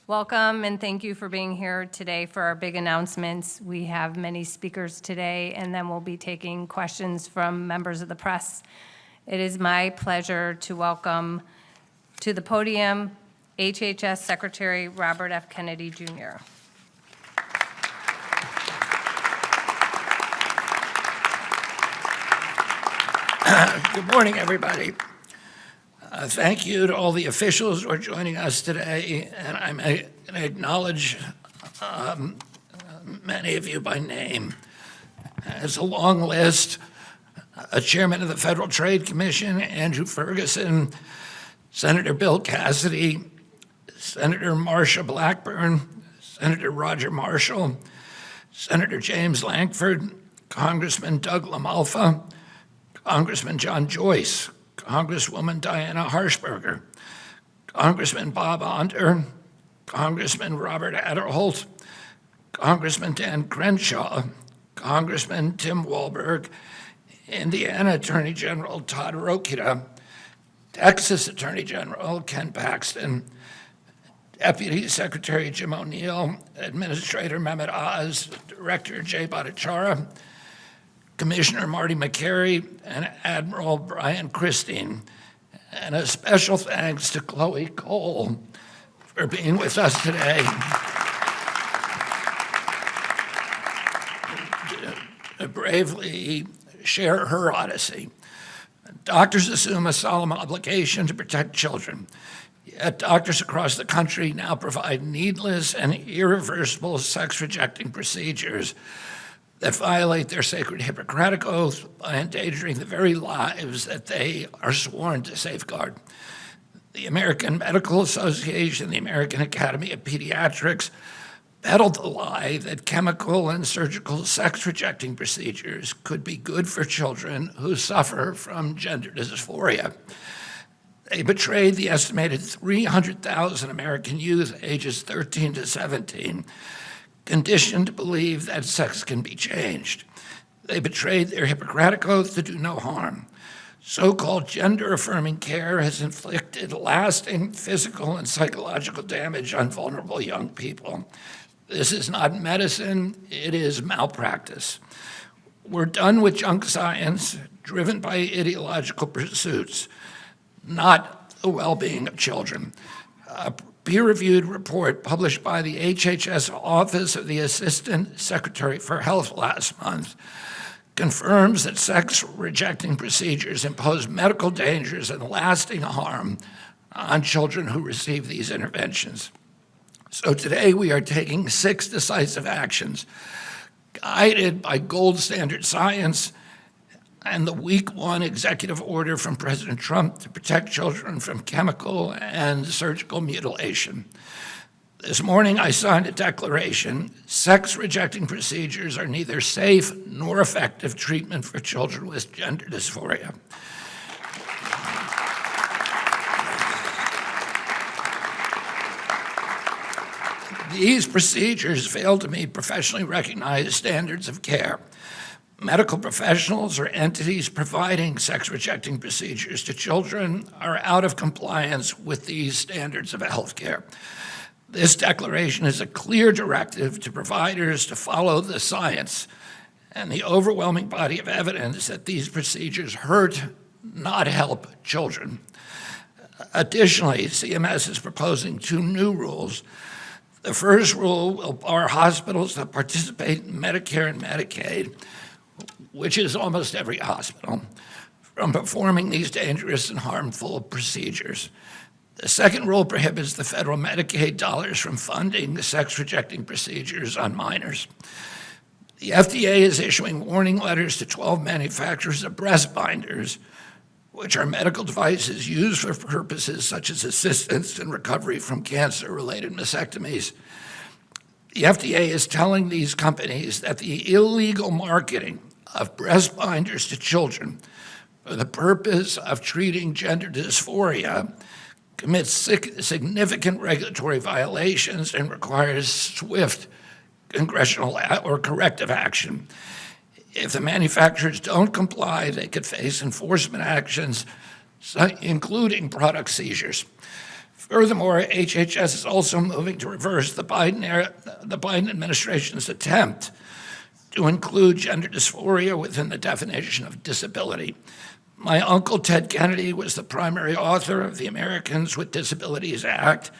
Welcome and thank you for being here today for our big announcements. We have many speakers today, and then we'll be taking questions from members of the press. It is my pleasure to welcome to the podium HHS Secretary Robert F. Kennedy Jr. Good morning, everybody. Thank you to all the officials who are joining us today, and I'm going to acknowledge many of you by name. It's a long list. Chairman of the Federal Trade Commission, Andrew Ferguson, Senator Bill Cassidy, Senator Marsha Blackburn, Senator Roger Marshall, Senator James Lankford, Congressman Doug LaMalfa, Congressman John Joyce, Congresswoman Diana Harshberger, Congressman Bob Onder, Congressman Robert Aderholt, Congressman Dan Crenshaw, Congressman Tim Walberg, Indiana Attorney General Todd Rokita, Texas Attorney General Ken Paxton, Deputy Secretary Jim O'Neill, Administrator Mehmet Oz, Director Jay Bhattacharya, Commissioner Marty McCary, and Admiral Brian Christine. And a special thanks to Chloe Cole for being with us today to bravely share her odyssey. Doctors assume a solemn obligation to protect children. Yet doctors across the country now provide needless and irreversible sex-rejecting procedures that violate their sacred Hippocratic oath by endangering the very lives that they are sworn to safeguard. The American Medical Association, the American Academy of Pediatrics, peddled the lie that chemical and surgical sex-rejecting procedures could be good for children who suffer from gender dysphoria. They betrayed the estimated 300,000 American youth ages 13 to 17, conditioned to believe that sex can be changed. They betrayed their Hippocratic oath to do no harm. So-called gender-affirming care has inflicted lasting physical and psychological damage on vulnerable young people. This is not medicine, it is malpractice. We're done with junk science driven by ideological pursuits, not the well-being of children. A peer-reviewed report published by the HHS Office of the Assistant Secretary for Health last month confirms that sex-rejecting procedures impose medical dangers and lasting harm on children who receive these interventions. So today we are taking 6 decisive actions, guided by gold standard science and the week 1 executive order from President Trump to protect children from chemical and surgical mutilation. This morning I signed a declaration: sex-rejecting procedures are neither safe nor effective treatment for children with gender dysphoria. These procedures fail to meet professionally recognized standards of care. Medical professionals or entities providing sex-rejecting procedures to children are out of compliance with these standards of health care. This declaration is a clear directive to providers to follow the science and the overwhelming body of evidence that these procedures hurt, not help, children. Additionally, CMS is proposing 2 new rules. The first rule will bar hospitals that participate in Medicare and Medicaid, which is almost every hospital, from performing these dangerous and harmful procedures. The second rule prohibits the federal Medicaid dollars from funding the sex-rejecting procedures on minors. The FDA is issuing warning letters to 12 manufacturers of breast binders, which are medical devices used for purposes such as assistance in recovery from cancer-related mastectomies. The FDA is telling these companies that the illegal marketing of breast binders to children for the purpose of treating gender dysphoria commits significant regulatory violations and requires swift congressional or corrective action. If the manufacturers don't comply, they could face enforcement actions, including product seizures. Furthermore, HHS is also moving to reverse the Biden administration's attempt to include gender dysphoria within the definition of disability. My uncle, Ted Kennedy, was the primary author of the Americans with Disabilities Act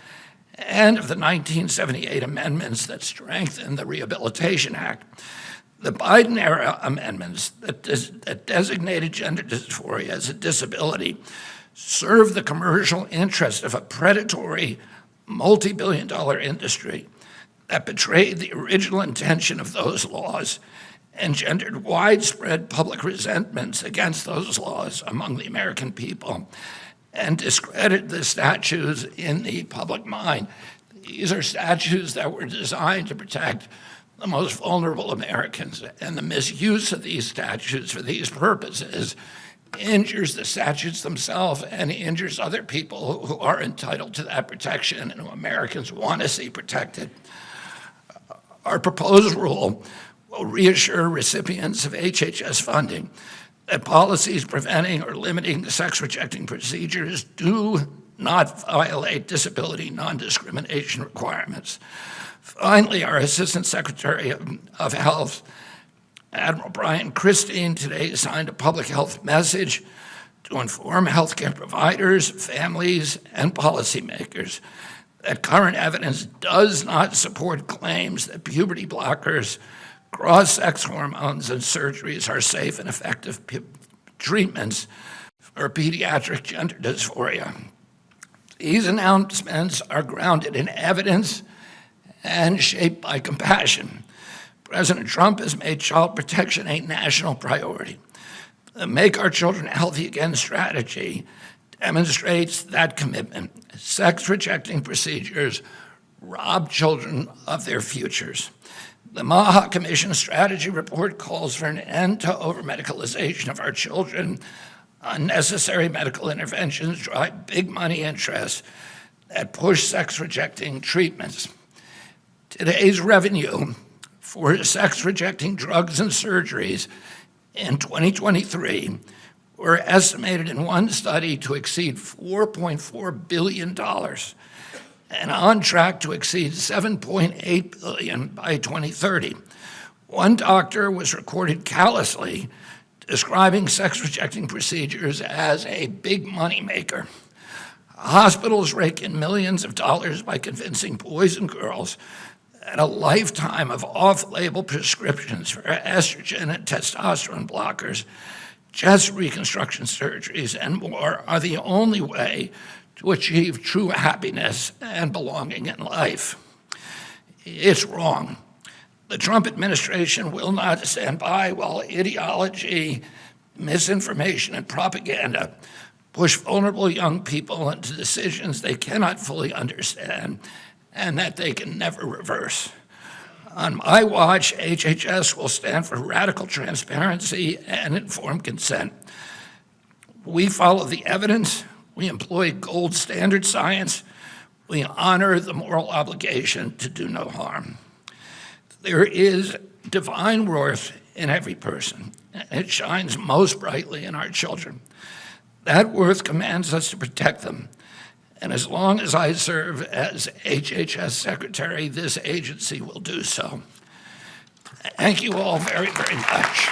and of the 1978 amendments that strengthened the Rehabilitation Act. The Biden-era amendments that designated gender dysphoria as a disability serve the commercial interest of a predatory, multi-billion-dollar industry that betrayed the original intention of those laws and gendered widespread public resentments against those laws among the American people and discredited the statutes in the public mind. These are statutes that were designed to protect the most vulnerable Americans, and the misuse of these statutes for these purposes injures the statutes themselves and injures other people who are entitled to that protection and who Americans want to see protected. Our proposed rule will reassure recipients of HHS funding that policies preventing or limiting sex-rejecting procedures do not violate disability non-discrimination requirements. Finally, our Assistant Secretary of Health, Admiral Brian Christine, today signed a public health message to inform healthcare providers, families, and policymakers that current evidence does not support claims that puberty blockers, cross-sex hormones, and surgeries are safe and effective treatments for pediatric gender dysphoria. These announcements are grounded in evidence and shaped by compassion. President Trump has made child protection a national priority. The Make Our Children Healthy Again strategy demonstrates that commitment. Sex-rejecting procedures rob children of their futures. The Maha Commission strategy report calls for an end to over-medicalization of our children. Unnecessary medical interventions drive big money interests that push sex-rejecting treatments. Today's revenue for sex-rejecting drugs and surgeries in 2023 were estimated in one study to exceed $4.4 billion and on track to exceed $7.8 billion by 2030. One doctor was recorded callously describing sex-rejecting procedures as a big moneymaker. Hospitals rake in millions of dollars by convincing boys and girls that a lifetime of off-label prescriptions for estrogen and testosterone blockers, chest reconstruction surgeries, and more are the only way to achieve true happiness and belonging in life. It's wrong. The Trump administration will not stand by while ideology, misinformation, and propaganda push vulnerable young people into decisions they cannot fully understand and that they can never reverse. On my watch, HHS will stand for radical transparency and informed consent. We follow the evidence, we employ gold standard science, we honor the moral obligation to do no harm. There is divine worth in every person, and it shines most brightly in our children. That worth commands us to protect them. And as long as I serve as HHS Secretary, this agency will do so. Thank you all very, very much.